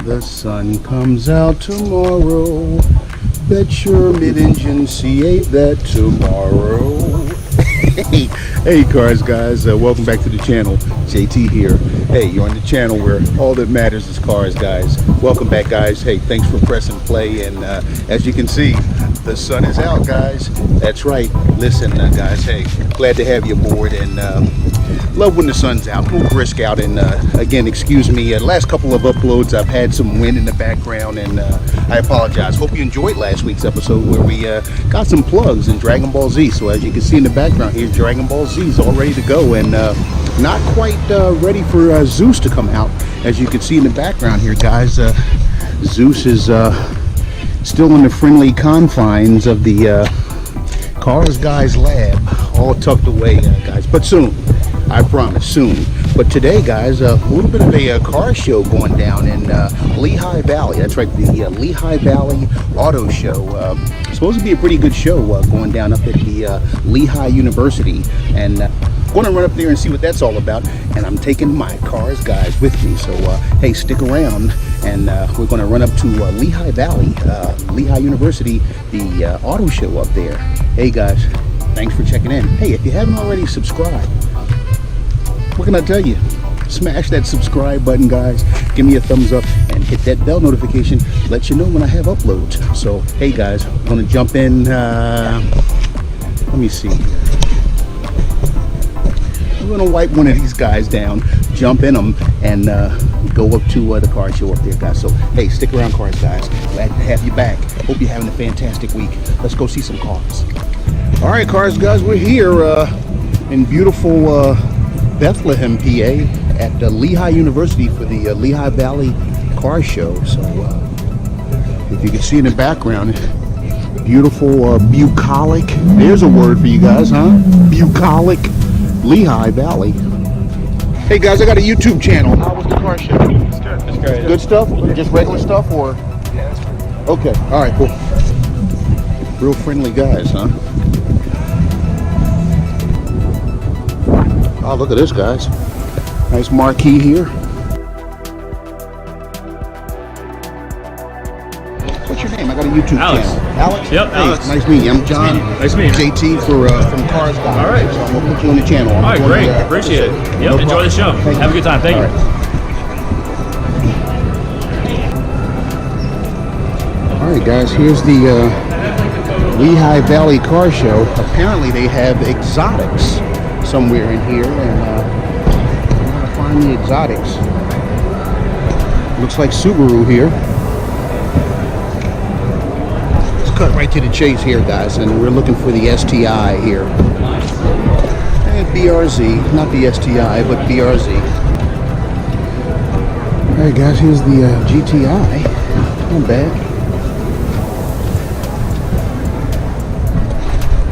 The sun comes out tomorrow. Bet your mid-engine C8 that tomorrow. Hey, cars guys, welcome back to the channel. JT here. Hey, you're on the channel where all that matters is cars, guys. Welcome back, guys. Hey, thanks for pressing play. And as you can see, the sun is out, guys. That's right. Listen, guys. Hey, glad to have you aboard, and love when the sun's out. We'll brisk out, and again, excuse me. The last couple of uploads, I've had some wind in the background, and I apologize. Hope you enjoyed last week's episode where we got some plugs in Dragon Ball Z. So as you can see in the background, here's Dragon Ball Z all ready to go, and not quite ready for Zeus to come out. As you can see in the background here, guys, Zeus is still in the friendly confines of the CarzGuyz lab, all tucked away, guys. But soon, I promise, soon. But today, guys, a little bit of a car show going down in Lehigh Valley. That's right, the Lehigh Valley Auto Show. Supposed to be a pretty good show going down up at the Lehigh University, and going to run up there and see what that's all about. And I'm taking my CarzGuyz with me, so hey, stick around, and we're going to run up to Lehigh Valley, Lehigh University, the auto show up there. Hey guys, thanks for checking in. Hey, if you haven't already subscribed, what can I tell you? Smash that subscribe button, guys. Give me a thumbs up and hit that bell notification. Let you know when I have uploads. So, hey guys, I'm gonna jump in. Let me see. We're gonna wipe one of these guys down, jump in them, and go up to the car show up there, guys. So, hey, stick around, CarzGuyz. Glad to have you back. Hope you're having a fantastic week. Let's go see some cars. All right, CarzGuyz, we're here in beautiful Bethlehem, PA, at Lehigh University for the Lehigh Valley Car Show. So if you can see in the background, beautiful bucolic, there's a word for you guys, huh? Bucolic Lehigh Valley. Hey guys, I got a YouTube channel. How was the car show? It's good. It's great. Good stuff? Just regular stuff, or? Yeah, it's pretty Okay, all right, cool. Real friendly guys, huh? Oh, look at this, guys. Nice marquee here. What's your name? I got a YouTube Alex. channel. Alex? Yep, Hey, Alex. nice meeting you. I'm John. Nice meeting you. JT from CarzGuyz. All right. So I'm going to put you on the channel. All right, great. Appreciate it. Yep, enjoy the show. Have a good time. Thank you. All right, guys, here's the Lehigh Valley Car Show. Apparently they have exotics somewhere in here, and I'm gonna find the exotics. Looks like Subaru here. Let's cut right to the chase here, guys, and we're looking for the STI here. And BRZ, not the STI, but BRZ. All right, guys, here's the GTI. Not bad.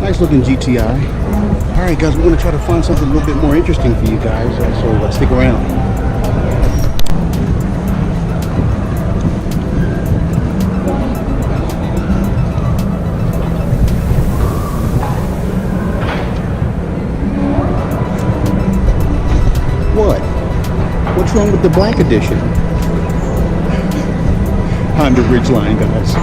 Nice looking GTI. All right, guys, we're going to try to find something a little bit more interesting for you guys, so let's stick around. What? What's wrong with the black edition? Honda Ridgeline, guys.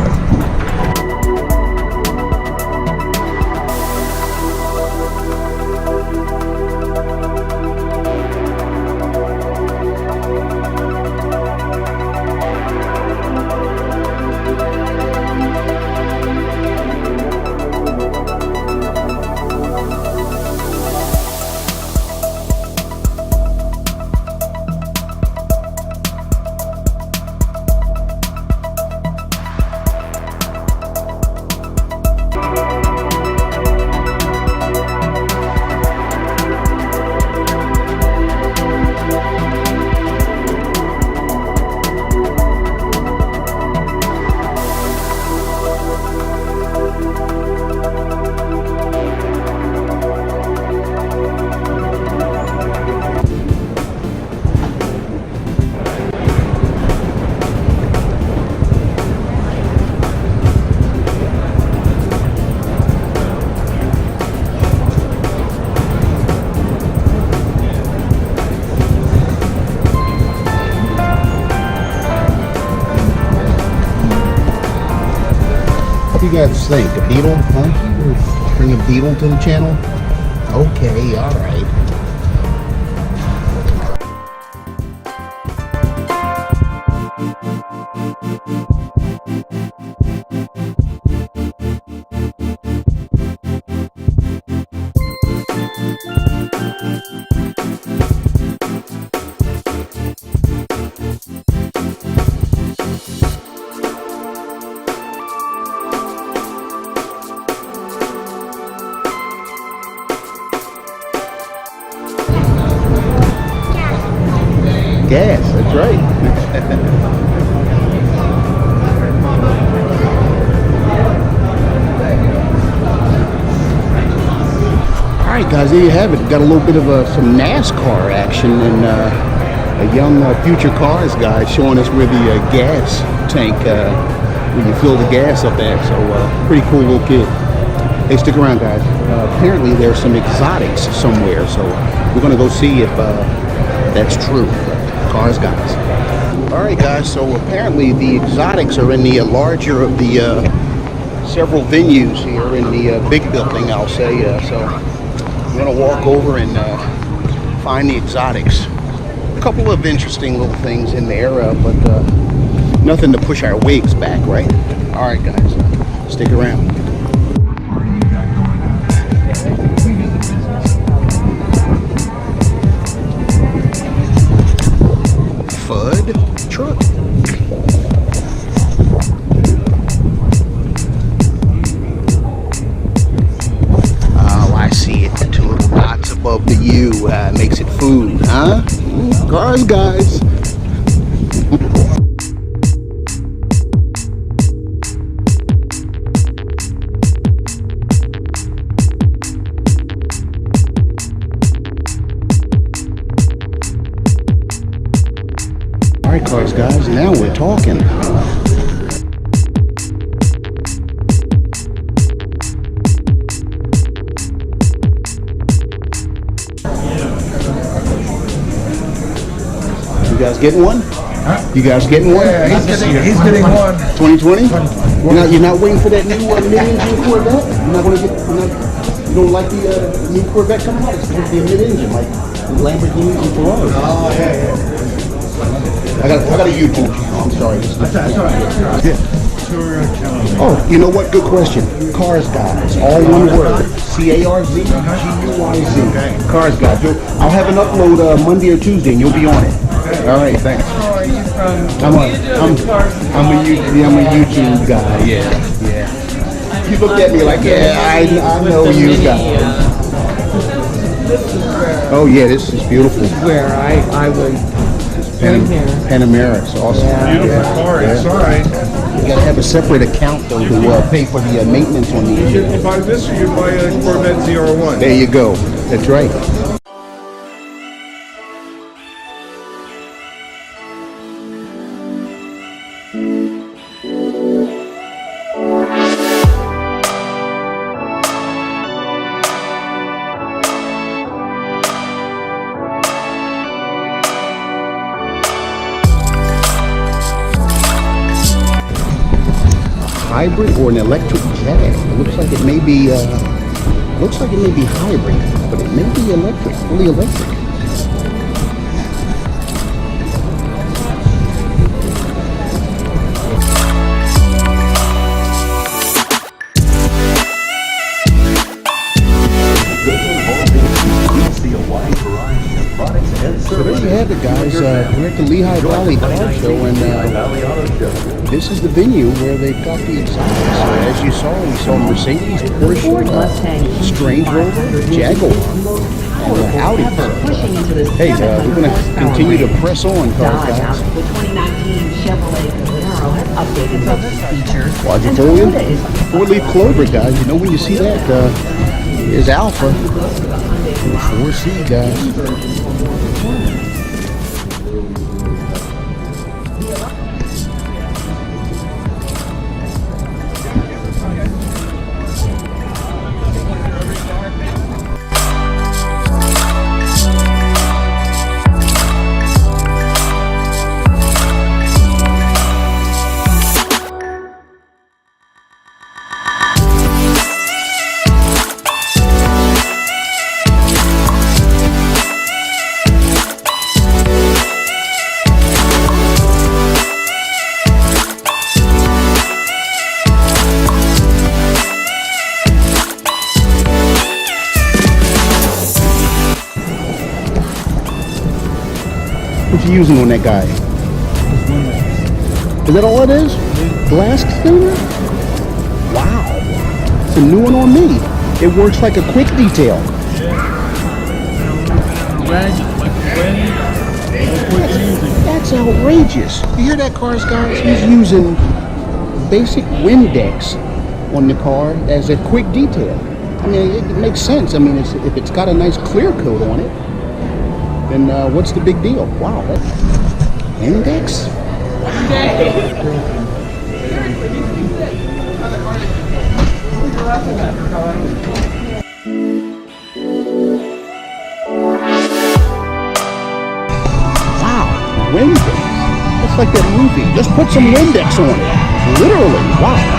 What do you guys think? A beetle, huh? Bring a beetle to the channel? Okay, all right. Gas, that's right. All right, guys, there you have it. Got a little bit of some NASCAR action, and a young future cars guy showing us where the gas tank, where you fill the gas up at. So, pretty cool little kid. Hey, stick around, guys. Apparently, there's some exotics somewhere, so we're gonna go see if that's true. CarzGuyz. All right, guys, so apparently the exotics are in the larger of the several venues here in the big building, I'll say. So I'm gonna walk over and find the exotics. A couple of interesting little things in there, but nothing to push our wigs back, right? All right, guys, stick around. Truck. Oh, I see it. The two little dots above the U makes it food, huh? CarzGuyz. All right, CarzGuyz, now we're talking. You guys getting one? Huh? You guys getting one? Yeah, he's getting one. 2020? You're not waiting for that new mid-engine Corvette? You're not gonna get? You don't like the new Corvette coming out? It's supposed to be a mid-engine, like the Lamborghinis and Ferraris. Oh yeah. I got a YouTube channel. I'm sorry. That's all right. Yeah. Oh, you know what? Good question. CarzGuyz, all one word. CarzGuyz. CarzGuyz. I'll have an upload Monday or Tuesday, and you'll be on it. All right, thanks. Oh, are you from? I'm a YouTube guy. Yeah. You looked at me like, yeah, I know you guys. Oh yeah, this is beautiful. This is where I was. Panamera, it's awesome. Yeah, beautiful car, it's all right. You gotta have a separate account though to pay for the maintenance on the engine. You buy this or you buy a Corvette ZR1? There you go. That's right. Hybrid or an electric Jag. It looks like it may be hybrid, but it may be electric, fully electric. So there you have it, guys. We're at the Lehigh Valley Car Show, and this is the venue where they've got the exotics. As you saw, we saw Mercedes, Porsche, Strange Rover, Jaguar, and Audi. Hey, we're going to continue to press on, CarzGuyz. The 2019 Chevrolet Camaro has updated most of its features. Quadrifoglio, four-leaf clover, guys. You know when you see that, is Alpha. 4C, guys. you using on that guy? Is that all it is? Glass cleaner? Wow. It's a new one on me. It works like a quick detail. That's outrageous. You hear that, CarzGuyz? He's using basic Windex on the car as a quick detail. I mean, it makes sense. I mean, if it's got a nice clear coat on it, then what's the big deal? Wow. Windex? Wow, Windex. That's like that movie. Just put some Windex on it. Literally, wow.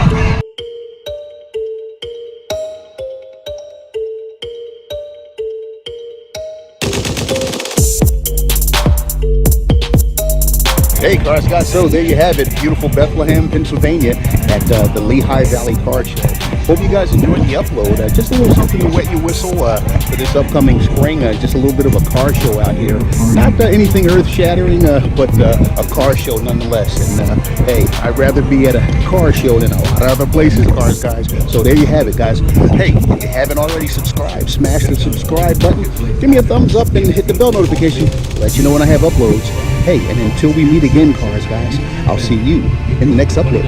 Hey, CarzGuyz, so there you have it, beautiful Bethlehem, Pennsylvania, at the Lehigh Valley Car Show. Hope you guys enjoyed the upload. Just a little something to wet your whistle for this upcoming spring. Just a little bit of a car show out here. Not anything earth-shattering, but a car show nonetheless. And hey, I'd rather be at a car show than a lot of other places, CarzGuyz. So there you have it, guys. Hey, if you haven't already subscribed, smash the subscribe button. Give me a thumbs up and hit the bell notification. Let you know when I have uploads. Hey, and until we meet again, CarzGuyz, I'll see you in the next upload.